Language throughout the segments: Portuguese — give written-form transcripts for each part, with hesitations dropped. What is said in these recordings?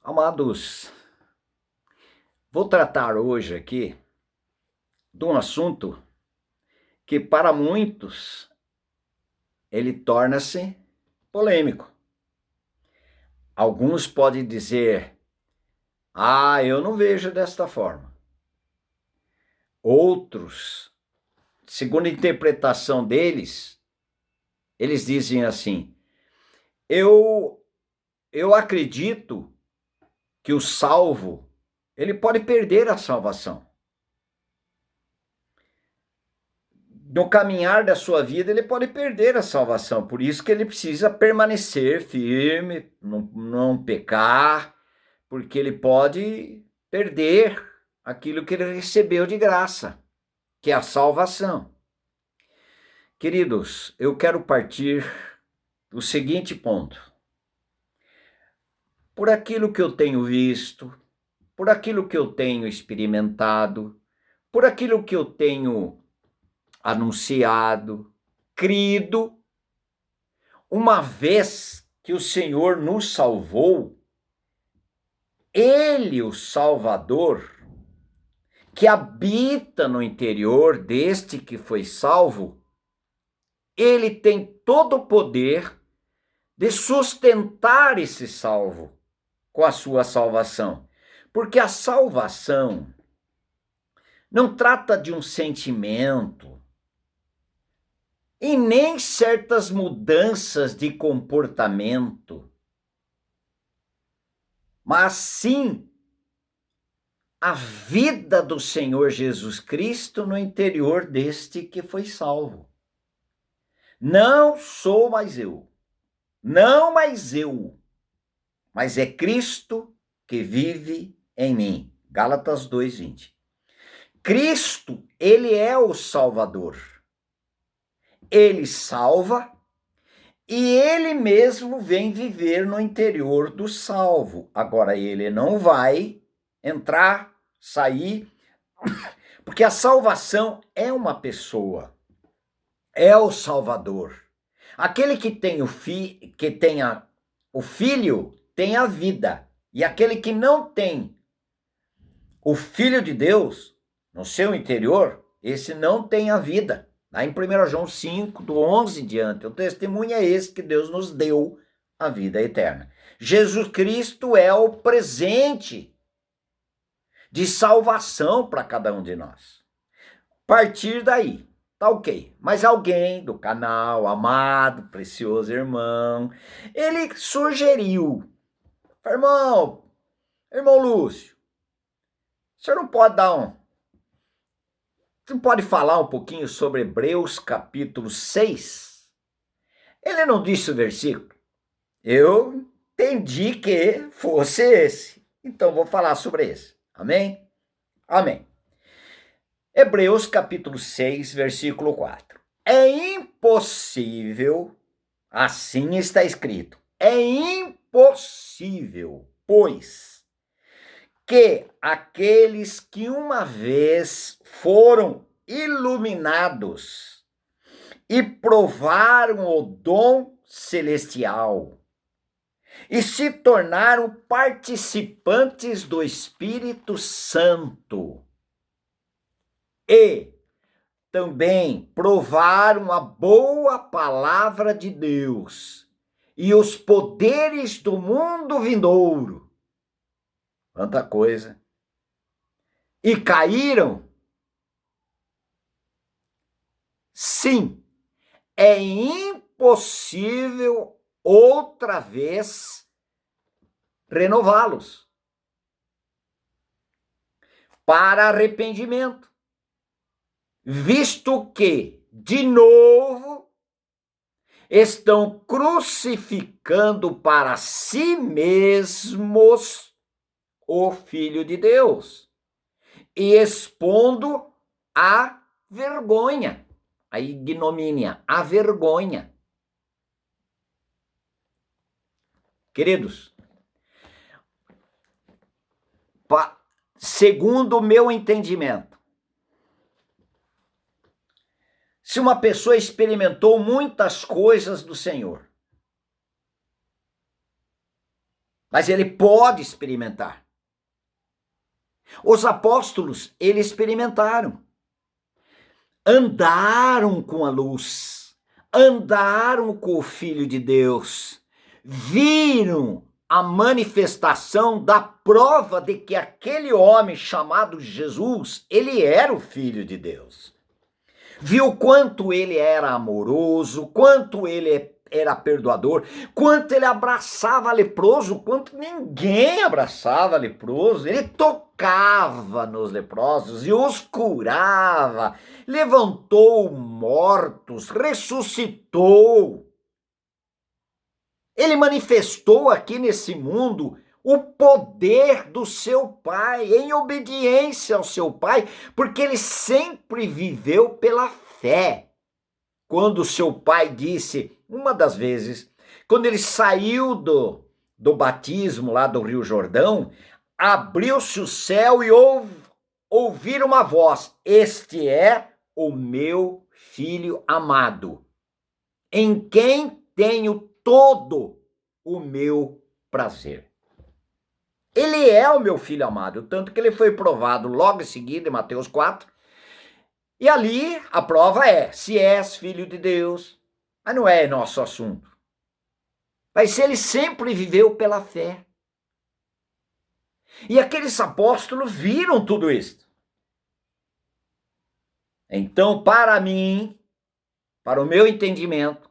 Amados, vou tratar hoje aqui de um assunto que para muitos ele torna-se polêmico. Alguns podem dizer: eu não vejo desta forma. Outros, segundo a interpretação deles, eles dizem assim: eu acredito que o salvo, ele pode perder a salvação. No caminhar da sua vida, ele pode perder a salvação. Por isso que ele precisa permanecer firme, não pecar, porque ele pode perder aquilo que ele recebeu de graça, que é a salvação. Queridos, eu quero partir do seguinte ponto. Por aquilo que eu tenho visto, por aquilo que eu tenho experimentado, por aquilo que eu tenho anunciado, crido, uma vez que o Senhor nos salvou, Ele, o Salvador, que habita no interior deste que foi salvo, Ele tem todo o poder de sustentar esse salvo com a sua salvação. Porque a salvação não trata de um sentimento, e nem certas mudanças de comportamento, mas sim a vida do Senhor Jesus Cristo no interior deste que foi salvo. Não sou mais eu, não mais eu, mas é Cristo que vive em mim. Gálatas 2:20. Cristo, ele é o Salvador. Ele salva e ele mesmo vem viver no interior do salvo. Agora, ele não vai entrar, sair, porque a salvação é uma pessoa, é o Salvador. Aquele que tem que tenha o Filho tem a vida, e aquele que não tem o Filho de Deus no seu interior, esse não tem a vida. Lá em 1 João 5, do 11 em diante, o testemunho é esse que Deus nos deu a vida eterna. Jesus Cristo é o presente de salvação para cada um de nós. Partir daí, tá ok. Mas alguém do canal, amado, precioso irmão, ele sugeriu: irmão Lúcio, o senhor não pode Você não pode falar um pouquinho sobre Hebreus capítulo 6? Ele não disse o versículo. Eu entendi que fosse esse. Então vou falar sobre esse. Amém? Amém. Hebreus capítulo 6, versículo 4. É impossível, assim está escrito, é impossível, pois, que aqueles que uma vez foram iluminados e provaram o dom celestial e se tornaram participantes do Espírito Santo e também provaram a boa palavra de Deus e os poderes do mundo vindouro. Quanta coisa. E caíram? Sim, é impossível outra vez renová-los para arrependimento, visto que, de novo, estão crucificando para si mesmos o Filho de Deus e expondo a vergonha, a ignomínia, a vergonha. Queridos, segundo o meu entendimento, se uma pessoa experimentou muitas coisas do Senhor, mas ele pode experimentar. Os apóstolos, eles experimentaram. Andaram com a luz, andaram com o Filho de Deus, viram a manifestação da prova de que aquele homem chamado Jesus, ele era o Filho de Deus. Viu quanto ele era amoroso, quanto ele era perdoador, quanto ele abraçava leproso, quanto ninguém abraçava leproso. Ele tocava nos leprosos e os curava, levantou mortos, ressuscitou. Ele manifestou aqui nesse mundo o poder do seu pai, em obediência ao seu pai, porque ele sempre viveu pela fé. Quando seu pai disse, uma das vezes, quando ele saiu do batismo lá do Rio Jordão, abriu-se o céu e ouviram uma voz: este é o meu filho amado, em quem tenho todo o meu prazer. Ele é o meu filho amado, tanto que ele foi provado logo em seguida em Mateus 4. E ali a prova é, se és filho de Deus. Mas não é nosso assunto. Mas ele sempre viveu pela fé. E aqueles apóstolos viram tudo isso. Então, para mim, para o meu entendimento,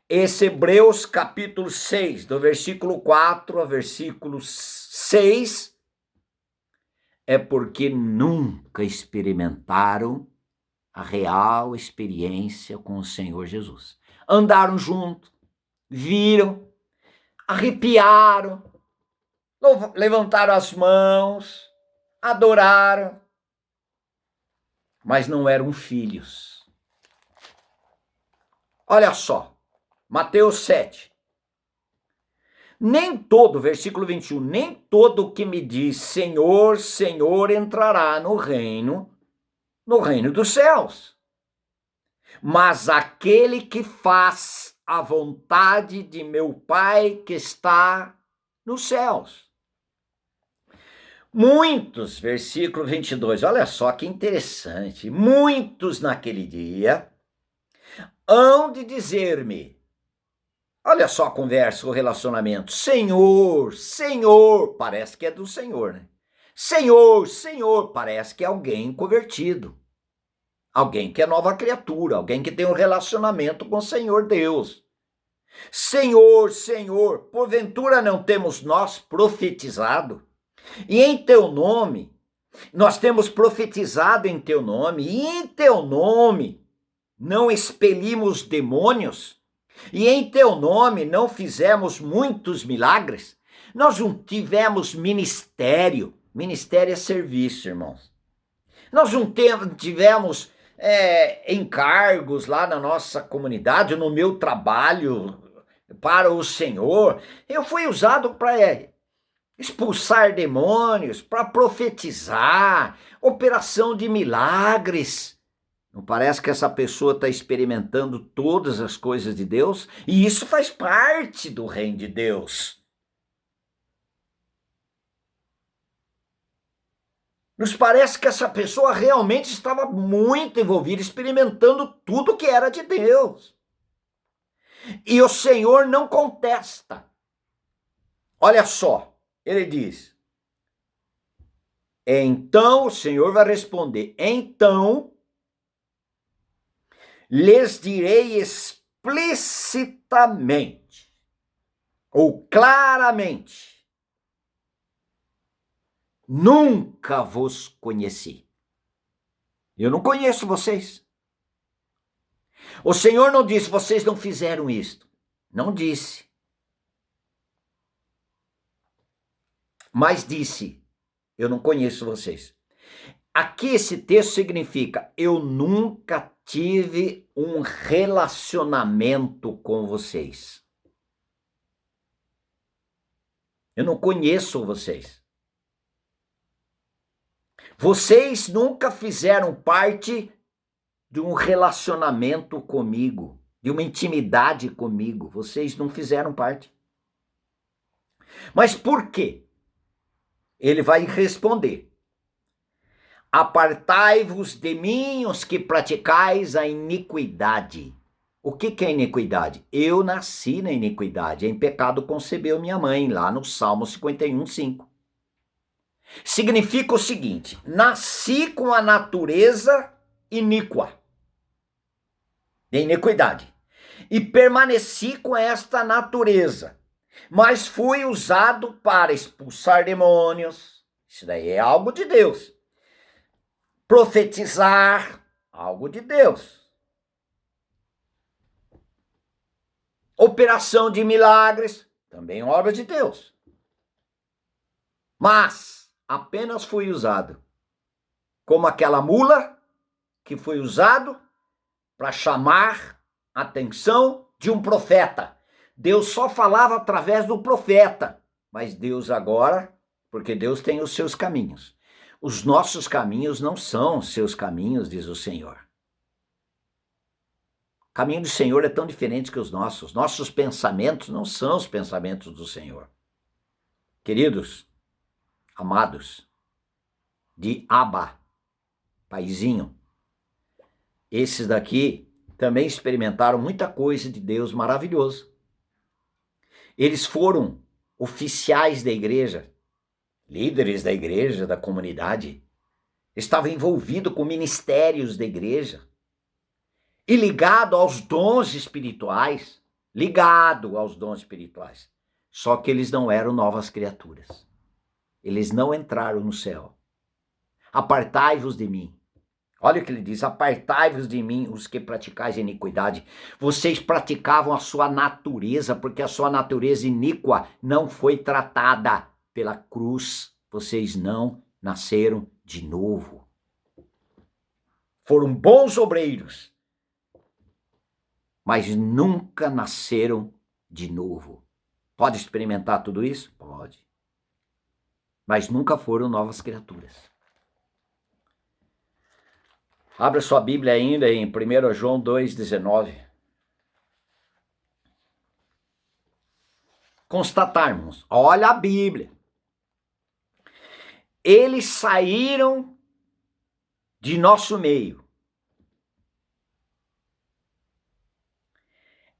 esse Hebreus capítulo 6, do versículo 4 ao versículo 6, é porque nunca experimentaram a real experiência com o Senhor Jesus. Andaram junto, viram, arrepiaram, levantaram as mãos, adoraram, mas não eram filhos. Olha só, Mateus 7. Nem todo, versículo 21, nem todo o que me diz Senhor, Senhor entrará no reino dos céus, mas aquele que faz a vontade de meu Pai que está nos céus. Muitos, versículo 22, olha só que interessante, muitos naquele dia hão de dizer-me, olha só a conversa, o relacionamento, Senhor, Senhor, parece que é do Senhor, né? Senhor, Senhor, parece que é alguém convertido, alguém que é nova criatura, alguém que tem um relacionamento com o Senhor Deus. Senhor, Senhor, porventura não temos nós profetizado? E em teu nome, nós temos profetizado em teu nome, e em teu nome não expelimos demônios, e em teu nome não fizemos muitos milagres. Nós não tivemos ministério. Ministério é serviço, irmãos. Nós não tivemos encargos lá na nossa comunidade, no meu trabalho para o Senhor. Eu fui usado para expulsar demônios, para profetizar, operação de milagres. Não parece que essa pessoa está experimentando todas as coisas de Deus? E isso faz parte do reino de Deus. Nos parece que essa pessoa realmente estava muito envolvida, experimentando tudo que era de Deus. E o Senhor não contesta. Olha só, ele diz, então o Senhor vai responder, então lhes direi explicitamente, ou claramente, nunca vos conheci. Eu não conheço vocês. O Senhor não disse, vocês não fizeram isto. Não disse. Mas disse, eu não conheço vocês. Aqui esse texto significa, eu nunca tive um relacionamento com vocês. Eu não conheço vocês. Vocês nunca fizeram parte de um relacionamento comigo, de uma intimidade comigo. Vocês não fizeram parte. Mas por quê? Ele vai responder: apartai-vos de mim, os que praticais a iniquidade. O que é iniquidade? Eu nasci na iniquidade, em pecado concebeu minha mãe, lá no Salmo 51:5. Significa o seguinte: nasci com a natureza iníqua, de iniquidade, e permaneci com esta natureza, mas fui usado para expulsar demônios, isso daí é algo de Deus. Profetizar, algo de Deus. Operação de milagres, também obra de Deus. Mas apenas fui usado como aquela mula que foi usado para chamar a atenção de um profeta. Deus só falava através do profeta, mas Deus agora, porque Deus tem os seus caminhos. Os nossos caminhos não são os seus caminhos, diz o Senhor. O caminho do Senhor é tão diferente que os nossos. Nossos pensamentos não são os pensamentos do Senhor. Queridos, amados, de Abba, paizinho, esses daqui também experimentaram muita coisa de Deus maravilhoso. Eles foram oficiais da igreja, líderes da igreja, da comunidade, estavam envolvidos com ministérios da igreja e ligado aos dons espirituais, Só que eles não eram novas criaturas. Eles não entraram no céu. Apartai-vos de mim. Olha o que ele diz: apartai-vos de mim, os que praticais iniquidade. Vocês praticavam a sua natureza, porque a sua natureza iníqua não foi tratada pela cruz. Vocês não nasceram de novo. Foram bons obreiros, mas nunca nasceram de novo. Pode experimentar tudo isso? Pode. Mas nunca foram novas criaturas. Abra sua Bíblia ainda em 1 João 2,19. Constatarmos, olha a Bíblia. Eles saíram de nosso meio.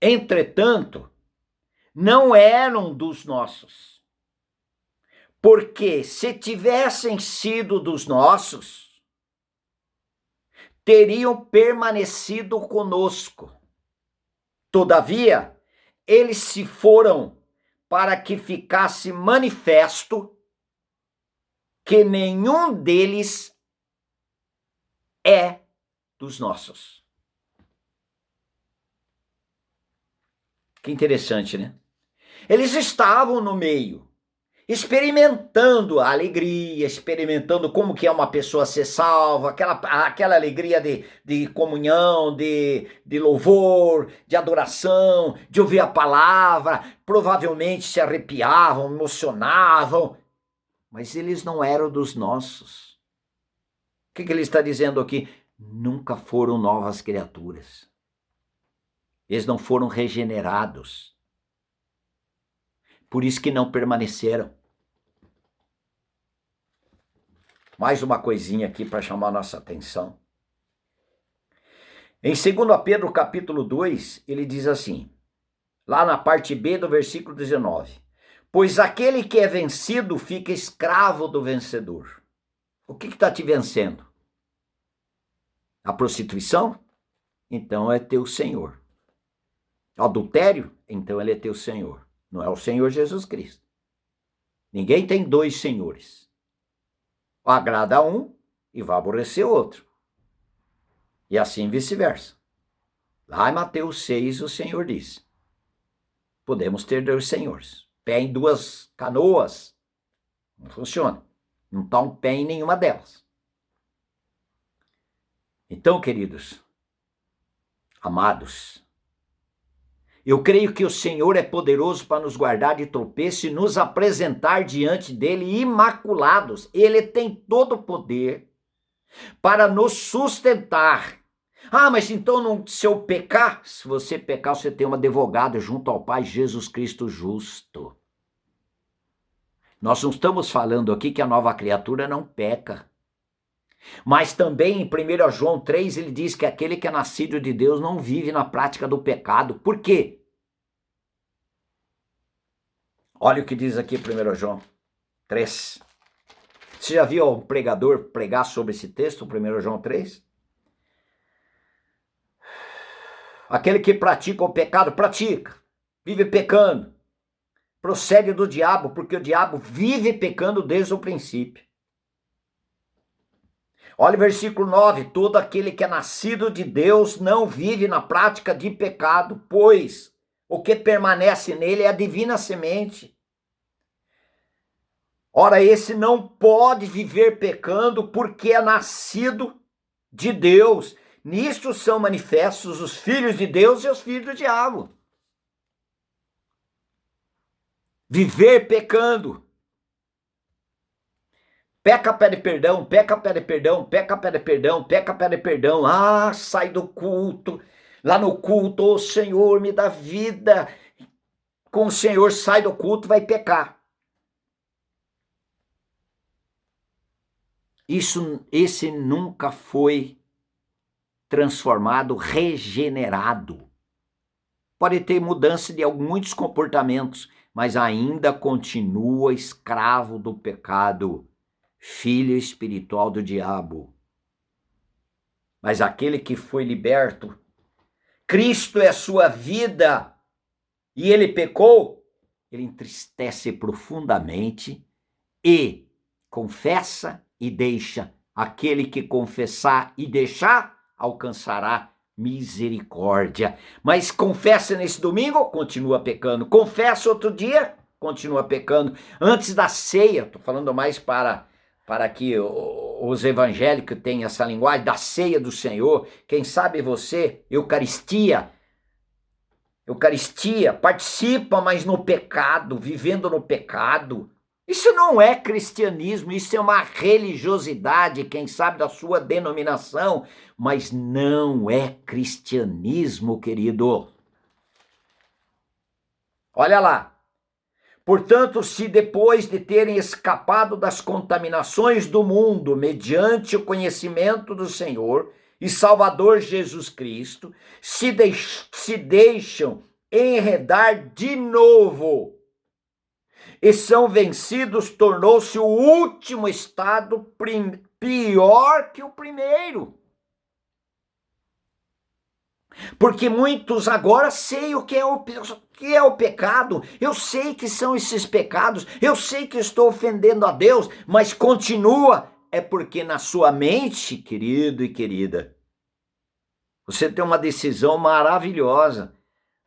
Entretanto, não eram dos nossos. Porque se tivessem sido dos nossos, teriam permanecido conosco. Todavia, eles se foram para que ficasse manifesto que nenhum deles é dos nossos. Que interessante, né? Eles estavam no meio, experimentando a alegria, experimentando como que é uma pessoa ser salva, aquela alegria de comunhão, de louvor, de adoração, de ouvir a palavra, provavelmente se arrepiavam, emocionavam, mas eles não eram dos nossos. O que ele está dizendo aqui? Nunca foram novas criaturas. Eles não foram regenerados. Por isso que não permaneceram. Mais uma coisinha aqui para chamar a nossa atenção. Em 2 Pedro capítulo 2, ele diz assim, lá na parte B do versículo 19, pois aquele que é vencido fica escravo do vencedor. O que está te vencendo? A prostituição? Então é teu senhor. Adultério? Então ele é teu senhor. Não é o Senhor Jesus Cristo. Ninguém tem dois senhores. Agrada a um e vai aborrecer o outro. E assim vice-versa. Lá em Mateus 6, o Senhor diz, podemos ter dois senhores. Pé em duas canoas. Não funciona. Não está um pé em nenhuma delas. Então, queridos, amados, eu creio que o Senhor é poderoso para nos guardar de tropeço e nos apresentar diante dele imaculados. Ele tem todo o poder para nos sustentar. Ah, mas então se eu pecar? Se você pecar, você tem um advogado junto ao Pai, Jesus Cristo justo. Nós não estamos falando aqui que a nova criatura não peca. Mas também em 1 João 3 ele diz que aquele que é nascido de Deus não vive na prática do pecado. Por quê? Olha o que diz aqui 1 João 3. Você já viu um pregador pregar sobre esse texto, 1 João 3? Aquele que pratica o pecado, pratica, vive pecando, procede do diabo, porque o diabo vive pecando desde o princípio. Olha o versículo 9, todo aquele que é nascido de Deus não vive na prática de pecado, pois o que permanece nele é a divina semente. Ora, esse não pode viver pecando porque é nascido de Deus. Nisto são manifestos os filhos de Deus e os filhos do diabo. Viver pecando. Peca, pede perdão, peca, pede perdão, peca, pede perdão, peca, pede perdão. Ah, sai do culto. Lá no culto, ô Senhor, me dá vida. Com o Senhor, sai do culto, vai pecar. Esse nunca foi transformado, regenerado. Pode ter mudança de muitos comportamentos, mas ainda continua escravo do pecado, filho espiritual do diabo. Mas aquele que foi liberto, Cristo é sua vida, e ele pecou, ele entristece profundamente e confessa e deixa. Aquele que confessar e deixar, alcançará misericórdia. Mas confessa nesse domingo, continua pecando. Confessa outro dia, continua pecando. Antes da ceia, estou falando mais para que os evangélicos tenham essa linguagem, da ceia do Senhor. Quem sabe você, Eucaristia, participa, mas no pecado, vivendo no pecado. Isso não é cristianismo, isso é uma religiosidade, quem sabe da sua denominação, mas não é cristianismo, querido. Olha lá. Portanto, se depois de terem escapado das contaminações do mundo, mediante o conhecimento do Senhor e Salvador Jesus Cristo, se deixam enredar de novo e são vencidos, tornou-se o último estado pior que o primeiro. Porque muitos agora sei o que é o pecado, eu sei que são esses pecados, eu sei que estou ofendendo a Deus, mas continua, é porque na sua mente, querido e querida, você tem uma decisão maravilhosa,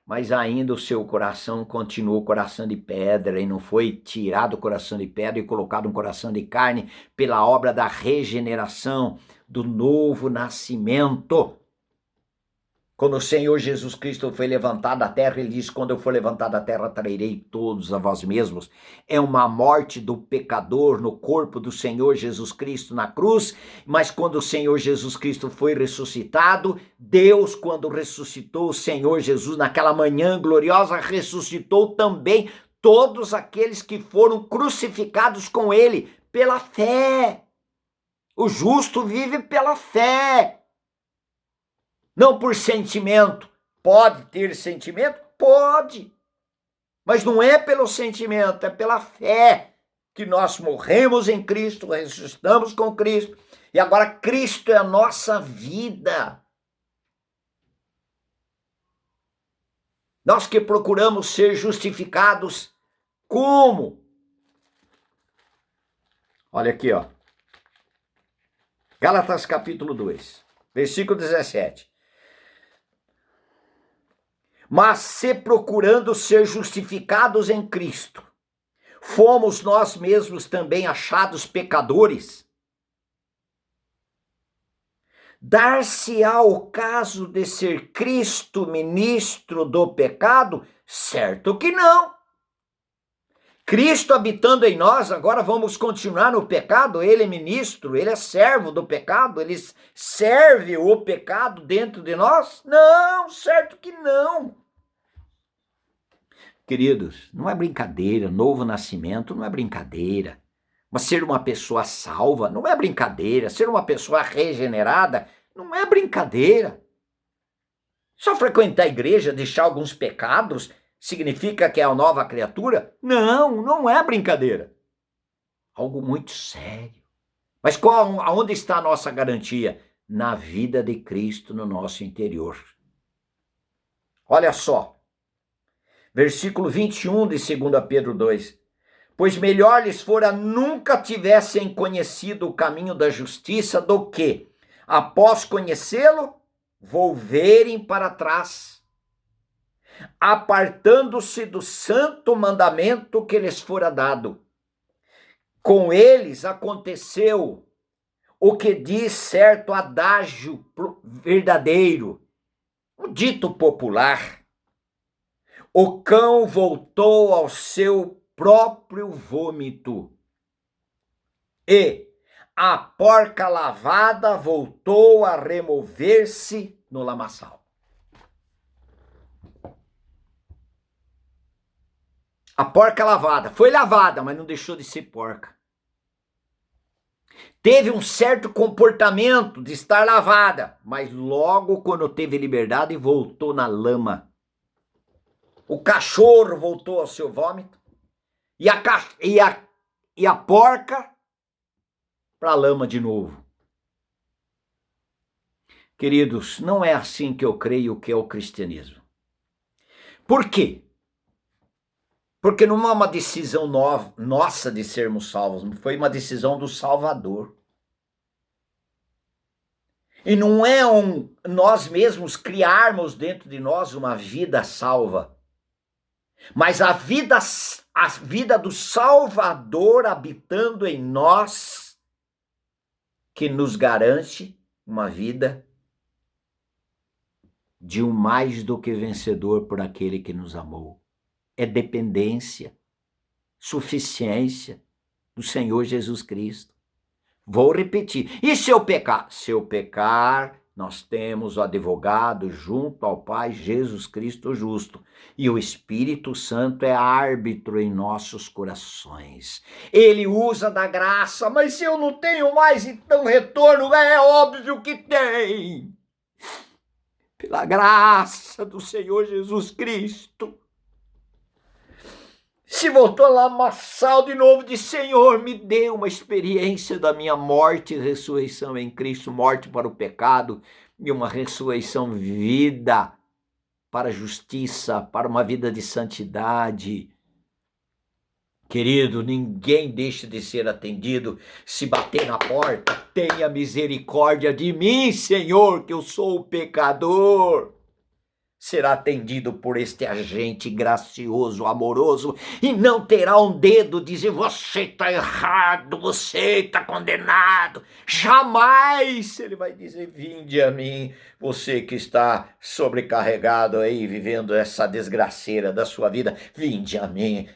mas ainda o seu coração continua o coração de pedra e não foi tirado o coração de pedra e colocado um coração de carne pela obra da regeneração, do novo nascimento. Quando o Senhor Jesus Cristo foi levantado da terra, ele disse, quando eu for levantado da terra, trairei todos a vós mesmos. É uma morte do pecador no corpo do Senhor Jesus Cristo na cruz, mas quando o Senhor Jesus Cristo foi ressuscitado, Deus, quando ressuscitou o Senhor Jesus naquela manhã gloriosa, ressuscitou também todos aqueles que foram crucificados com ele pela fé. O justo vive pela fé. Não por sentimento. Pode ter sentimento? Pode. Mas não é pelo sentimento, é pela fé que nós morremos em Cristo, ressuscitamos com Cristo, e agora Cristo é a nossa vida. Nós que procuramos ser justificados como? Olha aqui, ó. Gálatas capítulo 2, versículo 17. Mas se procurando ser justificados em Cristo, fomos nós mesmos também achados pecadores? Dar-se-á o caso de ser Cristo ministro do pecado? Certo que não. Cristo habitando em nós, agora vamos continuar no pecado? Ele é ministro, ele é servo do pecado, ele serve o pecado dentro de nós? Não, certo que não. Queridos, não é brincadeira, novo nascimento não é brincadeira. Mas ser uma pessoa salva não é brincadeira, ser uma pessoa regenerada não é brincadeira. Só frequentar a igreja, deixar alguns pecados, significa que é uma nova criatura? Não, não é brincadeira. Algo muito sério. Mas aonde está a nossa garantia? Na vida de Cristo no nosso interior. Olha só, versículo 21 de 2 Pedro 2. Pois melhor lhes fora nunca tivessem conhecido o caminho da justiça do que, após conhecê-lo, volverem para trás, apartando-se do santo mandamento que lhes fora dado. Com eles aconteceu o que diz certo adágio verdadeiro, um dito popular. O cão voltou ao seu próprio vômito e a porca lavada voltou a remover-se no lamaçal. A porca lavada foi lavada, mas não deixou de ser porca. Teve um certo comportamento de estar lavada, mas logo quando teve liberdade voltou na lama. O cachorro voltou ao seu vômito e a porca para a lama de novo. Queridos, não é assim que eu creio que é o cristianismo. Por quê? Porque não é uma decisão nossa de sermos salvos, foi uma decisão do Salvador. E não é nós mesmos criarmos dentro de nós uma vida salva, mas a vida do Salvador habitando em nós, que nos garante uma vida de um mais do que vencedor por aquele que nos amou. É dependência, suficiência do Senhor Jesus Cristo. Vou repetir. E se eu pecar? Se eu pecar, nós temos o advogado junto ao Pai, Jesus Cristo justo. E o Espírito Santo é árbitro em nossos corações. Ele usa da graça, mas se eu não tenho mais, então retorno, é óbvio que tem. Pela graça do Senhor Jesus Cristo. Se voltou lá lamaçal de novo, disse: Senhor, me dê uma experiência da minha morte e ressurreição em Cristo, morte para o pecado e uma ressurreição vida para a justiça, para uma vida de santidade. Querido, ninguém deixa de ser atendido se bater na porta. Tenha misericórdia de mim, Senhor, que eu sou o pecador. Será atendido por este agente gracioso, amoroso, e não terá um dedo dizer: você está errado, você está condenado. Jamais ele vai dizer: vinde a mim, você que está sobrecarregado aí, vivendo essa desgraceira da sua vida, vinde a mim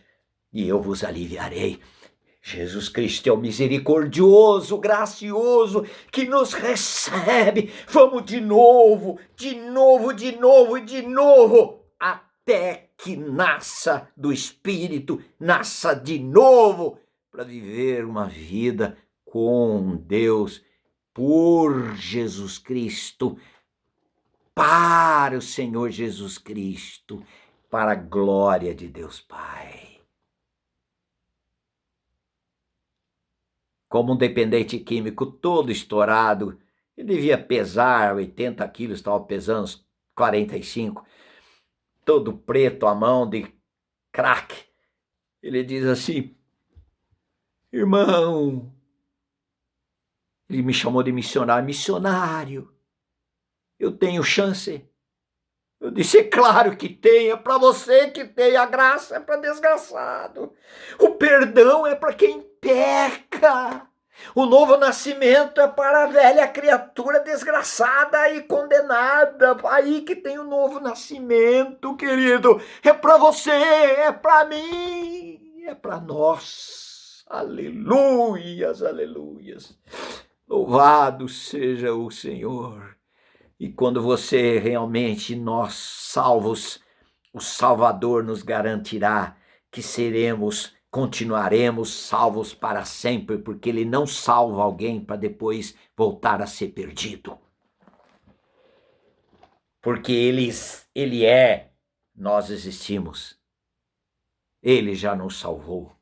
e eu vos aliviarei. Jesus Cristo é o misericordioso, gracioso, que nos recebe. Vamos de novo, até que nasça do Espírito, nasça de novo, para viver uma vida com Deus, por Jesus Cristo, para o Senhor Jesus Cristo, para a glória de Deus Pai. Como um dependente químico todo estourado, ele devia pesar 80 quilos, estava pesando uns 45, todo preto à mão de crack. Ele diz assim: irmão, ele me chamou de missionário, eu tenho chance? Eu disse: é claro que tem, é para você que tem, a graça é para desgraçado. O perdão é para quem peca. O novo nascimento é para a velha criatura desgraçada e condenada. Aí que tem o novo nascimento, querido. É para você, é para mim, é para nós. Aleluias, aleluias. Louvado seja o Senhor. E quando você realmente, nós salvos, o Salvador nos garantirá que continuaremos salvos para sempre, porque ele não salva alguém para depois voltar a ser perdido. Porque ele é, nós existimos. Ele já nos salvou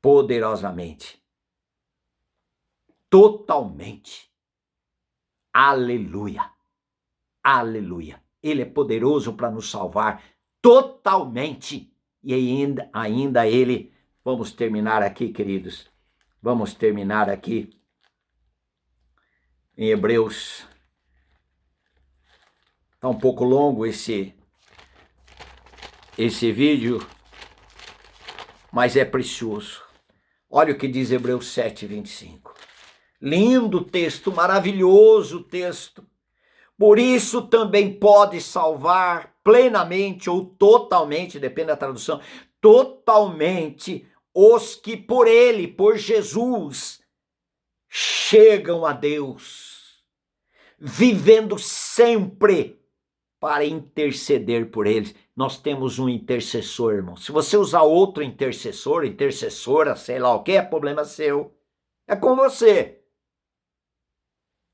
poderosamente, totalmente. Aleluia, aleluia. Ele é poderoso para nos salvar totalmente. E ainda ele, vamos terminar aqui, queridos, vamos terminar aqui em Hebreus. Está um pouco longo esse vídeo, mas é precioso. Olha o que diz Hebreus 7:25. Lindo texto, maravilhoso texto. Por isso também pode salvar plenamente ou totalmente, depende da tradução, totalmente os que por ele, por Jesus, chegam a Deus, vivendo sempre para interceder por eles. Nós temos um intercessor, irmão. Se você usar outro intercessor, intercessora, sei lá o que, é problema seu. É com você.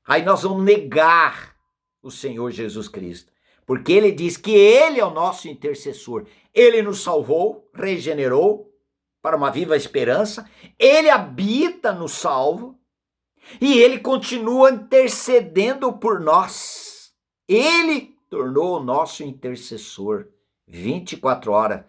Aí nós vamos negar o Senhor Jesus Cristo, porque ele diz que ele é o nosso intercessor. Ele nos salvou, regenerou para uma viva esperança, ele habita no salvo e ele continua intercedendo por nós. Ele tornou o nosso intercessor 24 horas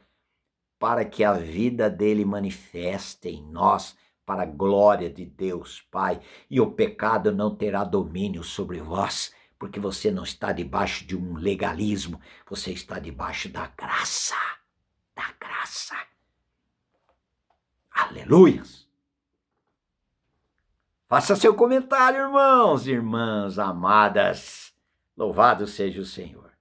para que a vida dele manifeste em nós para a glória de Deus Pai, e o pecado não terá domínio sobre vós, porque você não está debaixo de um legalismo, você está debaixo da graça, da graça. Aleluias! Faça seu comentário, irmãos e irmãs amadas. Louvado seja o Senhor.